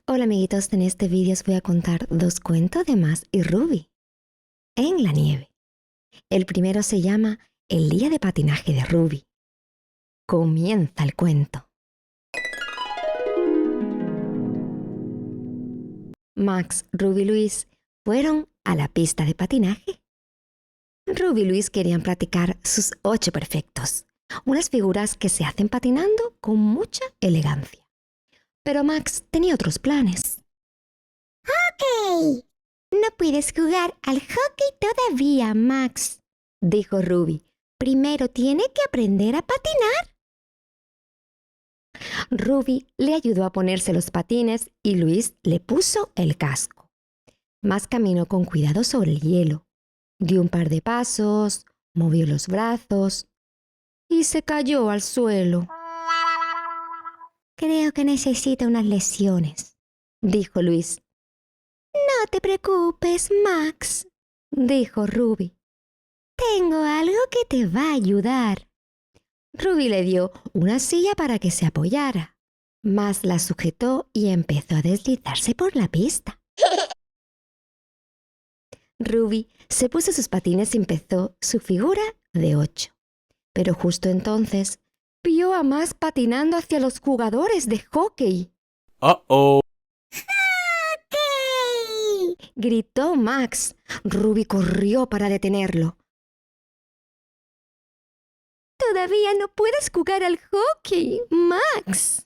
Hola amiguitos, en este vídeo os voy a contar dos cuentos de Max y Ruby en la nieve. El primero se llama El día de patinaje de Ruby. Comienza el cuento. Max, Ruby y Luis fueron a la pista de patinaje. Ruby y Luis querían practicar sus 8 perfectos, unas figuras que se hacen patinando con mucha elegancia. Pero Max tenía otros planes. ¡Ok! No puedes jugar al hockey todavía, Max, dijo Ruby. Primero tiene que aprender a patinar. Ruby le ayudó a ponerse los patines y Luis le puso el casco. Max caminó con cuidado sobre el hielo. Dio un par de pasos, movió los brazos y se cayó al suelo. Creo que necesita unas lesiones, dijo Luis. No te preocupes, Max, dijo Ruby. Tengo algo que te va a ayudar. Ruby le dio una silla para que se apoyara. Max la sujetó y empezó a deslizarse por la pista. Ruby se puso sus patines y empezó su figura de 8. Pero justo entonces vio a Max patinando hacia los jugadores de hockey. Uh-oh. ¡Hockey! Gritó Max. Ruby corrió para detenerlo. Todavía no puedes jugar al hockey, Max,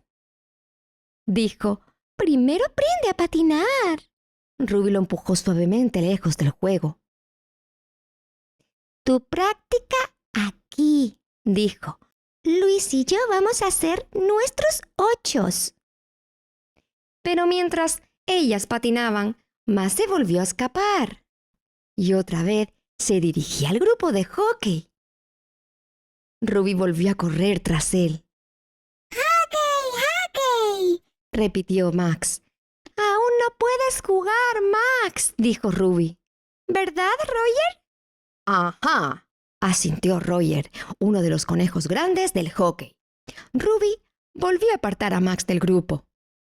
dijo. Primero aprende a patinar. Ruby lo empujó suavemente lejos del juego. Tu práctica aquí, dijo. Luis y yo vamos a hacer nuestros 8. Pero mientras ellas patinaban, Max se volvió a escapar. Y otra vez se dirigía al grupo de hockey. Ruby volvió a correr tras él. ¡Hockey, hockey!, repitió Max. Aún no puedes jugar, Max, dijo Ruby. ¿Verdad, Roger? Ajá, asintió Roger, uno de los conejos grandes del hockey. Ruby volvió a apartar a Max del grupo.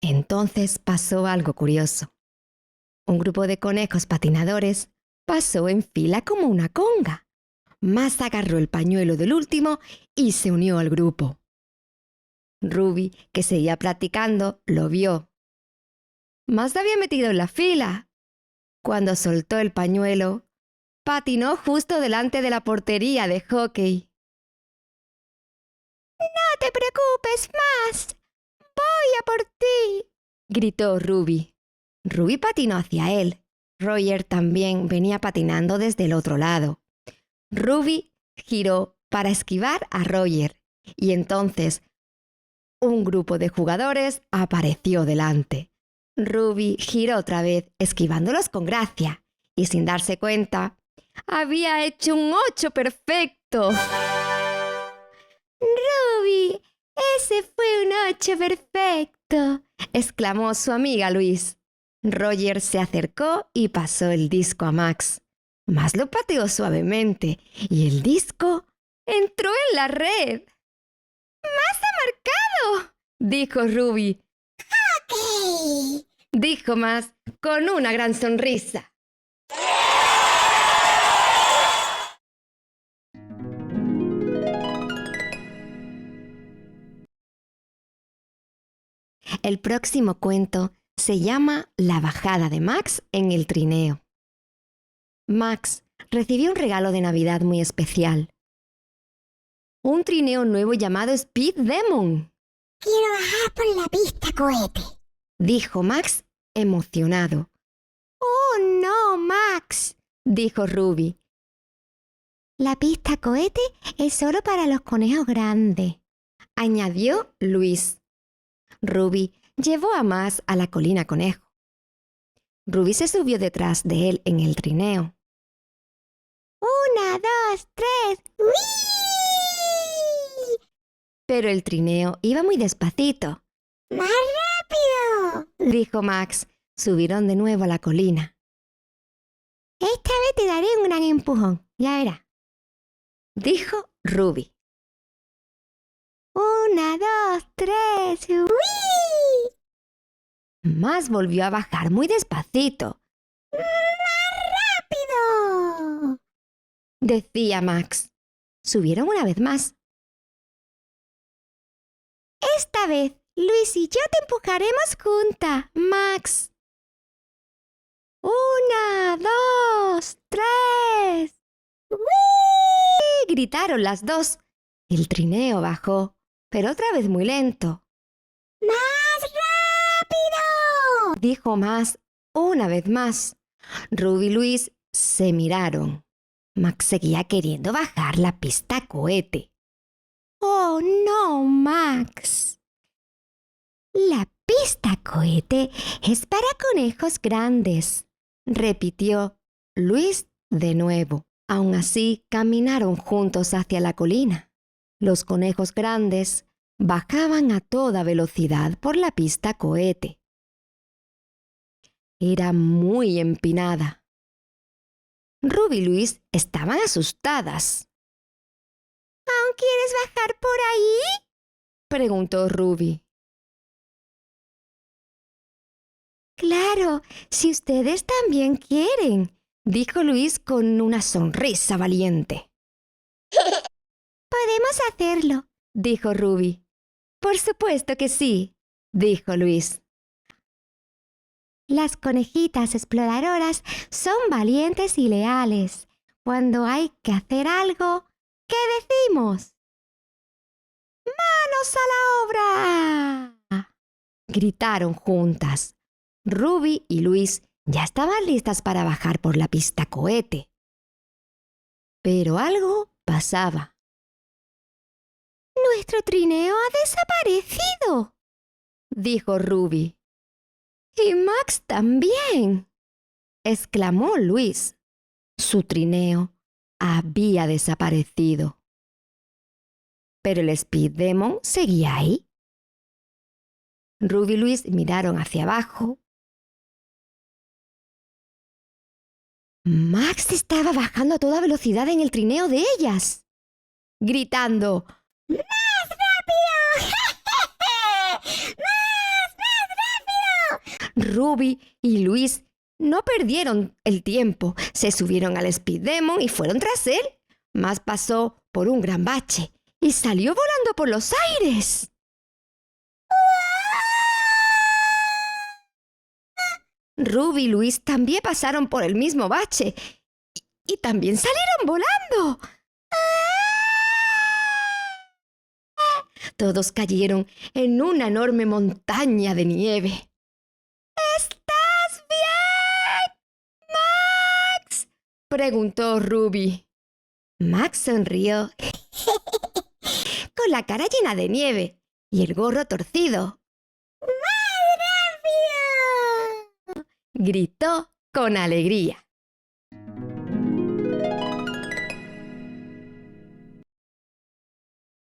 Entonces pasó algo curioso. Un grupo de conejos patinadores pasó en fila como una conga. Max agarró el pañuelo del último y se unió al grupo. Ruby, que seguía practicando, lo vio. Max se había metido en la fila. Cuando soltó el pañuelo, patinó justo delante de la portería de hockey. ¡No te preocupes, Max! ¡Voy a por ti!, gritó Ruby. Ruby patinó hacia él. Roger también venía patinando desde el otro lado. Ruby giró para esquivar a Roger y entonces un grupo de jugadores apareció delante. Ruby giró otra vez, esquivándolos con gracia y sin darse cuenta, había hecho un 8 perfecto. ¡Ruby! ¡Ese fue un 8 perfecto!, exclamó su amiga Luis. Roger se acercó y pasó el disco a Max. Max lo pateó suavemente y el disco entró en la red. ¡Max ha marcado!, dijo Ruby. ¡Ok!, dijo Max con una gran sonrisa. El próximo cuento se llama La bajada de Max en el trineo. Max recibió un regalo de Navidad muy especial. Un trineo nuevo llamado Speed Demon. Quiero bajar por la pista cohete, dijo Max emocionado. Oh, no, Max, dijo Ruby. La pista cohete es solo para los conejos grandes, añadió Luis. Ruby llevó a Max a la colina conejo. Ruby se subió detrás de él en el trineo. 1, 2, 3, ¡uy! Pero el trineo iba muy despacito. ¡Más rápido!, dijo Max. Subieron de nuevo a la colina. Esta vez te daré un gran empujón, ya verás, dijo Ruby. 1, 2, 3, ¡uy! Max volvió a bajar muy despacito. ¡Rápido! Decía Max. Subieron una vez más. Esta vez, Luis y yo te empujaremos junta, Max. 1, 2, 3. ¡Uy! Gritaron las dos. El trineo bajó, pero otra vez muy lento. ¡Más rápido! Dijo Max una vez más. Ruby y Luis se miraron. Max seguía queriendo bajar la pista cohete. ¡Oh, no, Max! La pista cohete es para conejos grandes, repitió Luis de nuevo. Aún así, caminaron juntos hacia la colina. Los conejos grandes bajaban a toda velocidad por la pista cohete. Era muy empinada. Ruby y Luis estaban asustadas. ¿Aún quieres bajar por ahí? Preguntó Ruby. Claro, si ustedes también quieren, Dijo Luis con una sonrisa valiente. podemos hacerlo. Dijo Ruby. Por supuesto que sí, dijo Luis. Las conejitas exploradoras son valientes y leales. Cuando hay que hacer algo, ¿qué decimos? ¡Manos a la obra! Gritaron juntas. Ruby y Luis ya estaban listas para bajar por la pista cohete. Pero algo pasaba. ¡Nuestro trineo ha desaparecido!, dijo Ruby. Y Max también, exclamó Luis. Su trineo había desaparecido. Pero el Speed Demon seguía ahí. Ruby y Luis miraron hacia abajo. Max estaba bajando a toda velocidad en el trineo de ellas, gritando: ¡Más rápido! ¡Más rápido! Ruby y Luis no perdieron el tiempo. Se subieron al Speed Demon y fueron tras él. Max pasó por un gran bache y salió volando por los aires. Ruby y Luis también pasaron por el mismo bache y también salieron volando. Todos cayeron en una enorme montaña de nieve. ¿Estás bien, Max?, preguntó Ruby. Max sonrió con la cara llena de nieve y el gorro torcido. ¡Más rápido! Gritó con alegría.